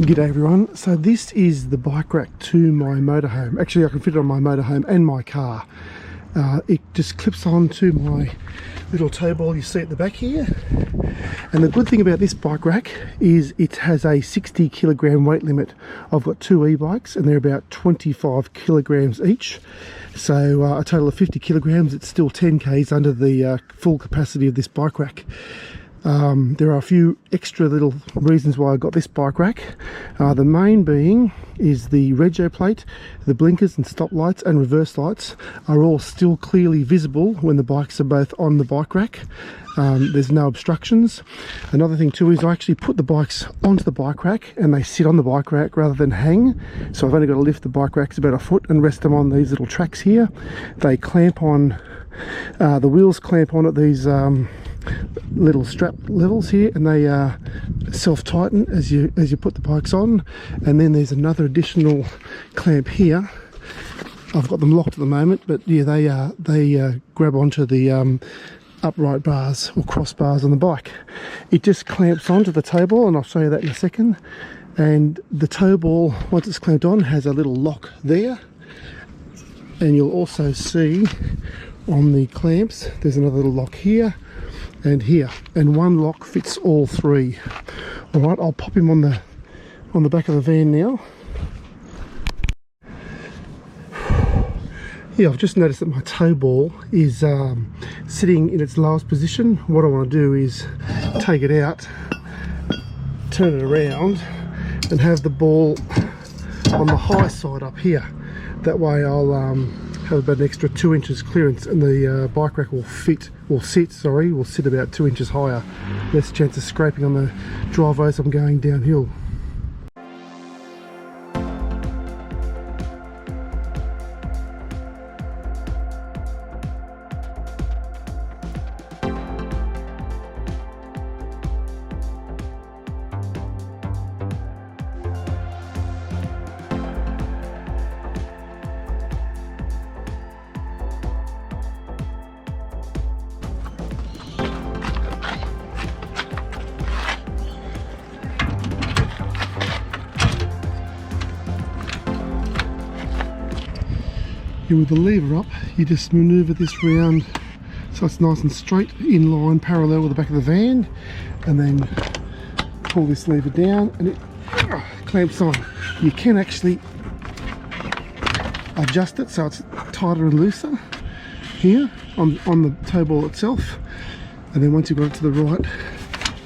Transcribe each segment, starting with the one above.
G'day everyone. So this is the bike rack to my motorhome. Actually I can fit it on my motorhome and my car. It just clips on to my little tow ball you see at the back here. And the good thing about this bike rack is it has a 60 kilogram weight limit. I've got two e-bikes and they're about 25 kilograms each. So a total of 50 kilograms. It's still 10 k's under the full capacity of this bike rack. There are a few extra little reasons why I got this bike rack. The main being is the rego plate, the blinkers and stop lights and reverse lights are all still clearly visible when the bikes are both on the bike rack. There's no obstructions. Another thing too is I actually put the bikes onto the bike rack and they sit on the bike rack rather than hang. So I've only got to lift the bike racks about a foot and rest them on these little tracks here. They clamp on, the wheels clamp on at these little strap levels here, and they self-tighten as you put the bikes on. And then there's another additional clamp here. I've got them locked at the moment, but yeah, they grab onto the upright bars or crossbars on the bike. It just clamps onto the tow ball, and I'll show you that in a second. And the tow ball, once it's clamped on, has a little lock there, and you'll also see on the clamps there's another little lock here and here, and one lock fits all three. All right, I'll pop him on the back of the van now. Yeah, I've just noticed that my tow ball is sitting in its lowest position. What I want to do is take it out, turn it around, and have the ball on the high side up here. That way I'll have about an extra 2 inches clearance, and the bike rack will sit about 2 inches higher. Less chance of scraping on the driveway as I'm going downhill. With the lever up, you just manoeuvre this round so it's nice and straight, in line, parallel with the back of the van, and then pull this lever down and it clamps on. You can actually adjust it so it's tighter and looser here on the tow ball itself, and then once you've got it to the right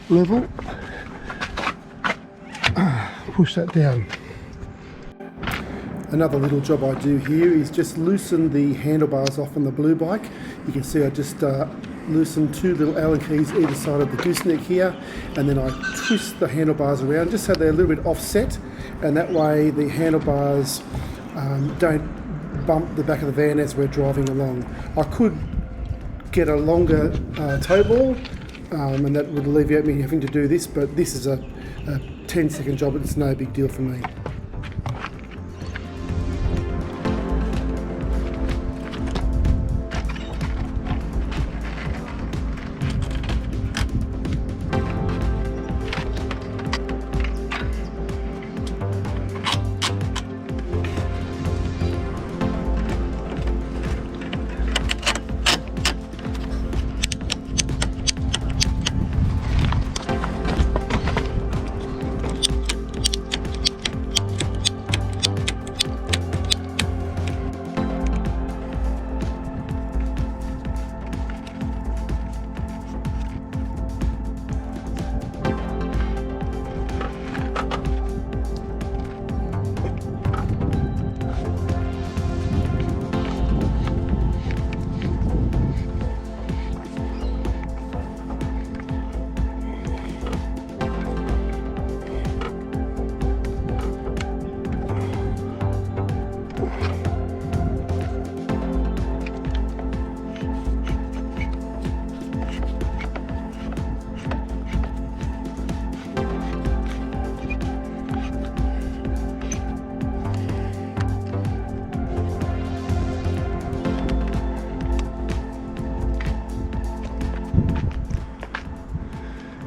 level, push that down. Another little job I do here is just loosen the handlebars off on the blue bike. You can see I just loosen two little Allen keys either side of the gooseneck here, and then I twist the handlebars around just so they're a little bit offset, and that way the handlebars don't bump the back of the van as we're driving along. I could get a longer tow ball and that would alleviate me having to do this, but this is a 10-second job. It's no big deal for me.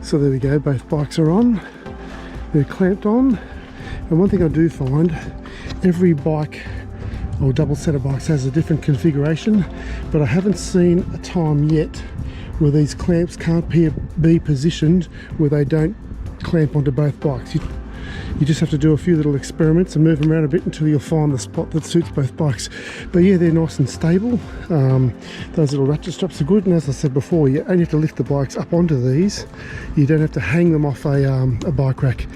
So there we go, both bikes are on, they're clamped on. And one thing I do find, every bike or double set of bikes has a different configuration, but I haven't seen a time yet where these clamps can't be positioned where they don't clamp onto both bikes. You just have to do a few little experiments and move them around a bit until you'll find the spot that suits both bikes. But yeah, they're nice and stable. Those little ratchet straps are good, and as I said before, you only have to lift the bikes up onto these. You don't have to hang them off a bike rack.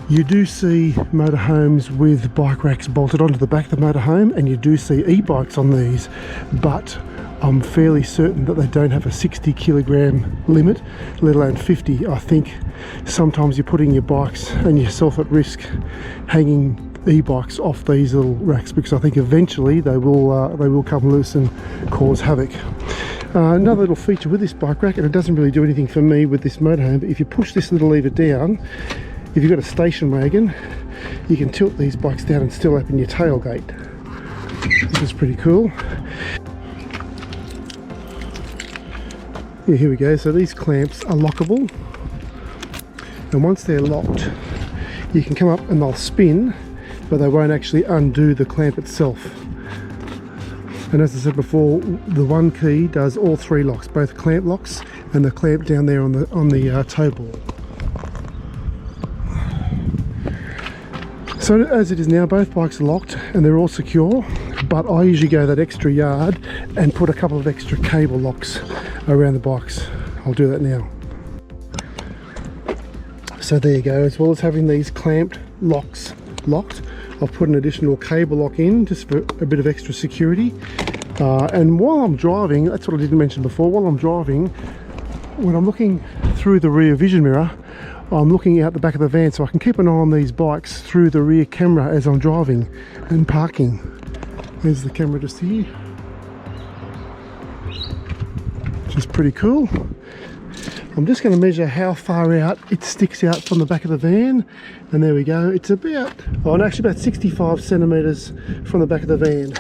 You do see motorhomes with bike racks bolted onto the back of the motorhome, and you do see e-bikes on these, but I'm fairly certain that they don't have a 60 kilogram limit, let alone 50. I think sometimes you're putting your bikes and yourself at risk hanging e-bikes off these little racks, because I think eventually they will come loose and cause havoc. Another little feature with this bike rack, and it doesn't really do anything for me with this motorhome, but if you push this little lever down, if you've got a station wagon, you can tilt these bikes down and still open your tailgate, which is pretty cool. Yeah, here we go. So these clamps are lockable, and once they're locked, you can come up and they'll spin, but they won't actually undo the clamp itself. And as I said before, the one key does all three locks, both clamp locks and the clamp down there on the toe ball. So as it is now, both bikes are locked and they're all secure, but I usually go that extra yard and put a couple of extra cable locks around the bikes. I'll do that now. So there you go. As well as having these clamped locks locked, I've put an additional cable lock in just for a bit of extra security. And while I'm driving, that's what I didn't mention before, while I'm driving, when I'm looking through the rear vision mirror, I'm looking out the back of the van, so I can keep an eye on these bikes through the rear camera as I'm driving and parking. There's the camera just here, which is pretty cool. I'm just going to measure how far out it sticks out from the back of the van, and there we go. It's about, actually about 65 centimetres from the back of the van.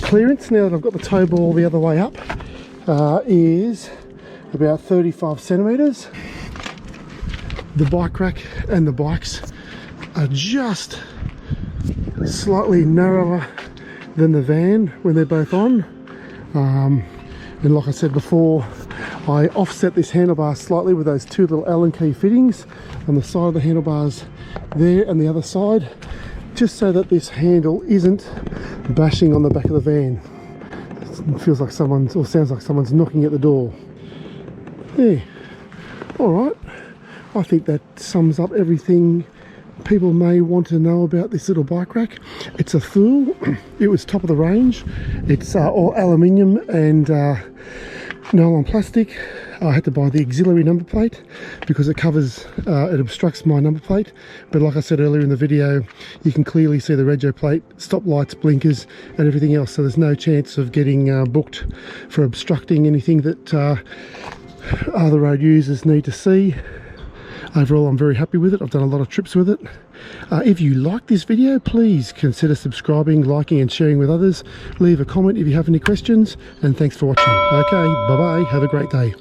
Clearance, now that I've got the tow ball the other way up, is about 35 centimetres. The bike rack and the bikes are just slightly narrower than the van when they're both on. And like I said before, I offset this handlebar slightly with those two little Allen key fittings on the side of the handlebars there and the other side, just so that this handle isn't bashing on the back of the van. It feels like someone's, or sounds like someone's knocking at the door. There. Alright. I think that sums up everything people may want to know about this little bike rack. It's a Thule. It was top of the range. It's all aluminium and nylon plastic. I had to buy the auxiliary number plate because it covers, it obstructs my number plate. But like I said earlier in the video, you can clearly see the rego plate, stop lights, blinkers and everything else. So there's no chance of getting booked for obstructing anything that other road users need to see. Overall, I'm very happy with it. I've done a lot of trips with it. If you like this video, please consider subscribing, liking and sharing with others. Leave a comment if you have any questions, and thanks for watching. Okay, bye-bye. Have a great day.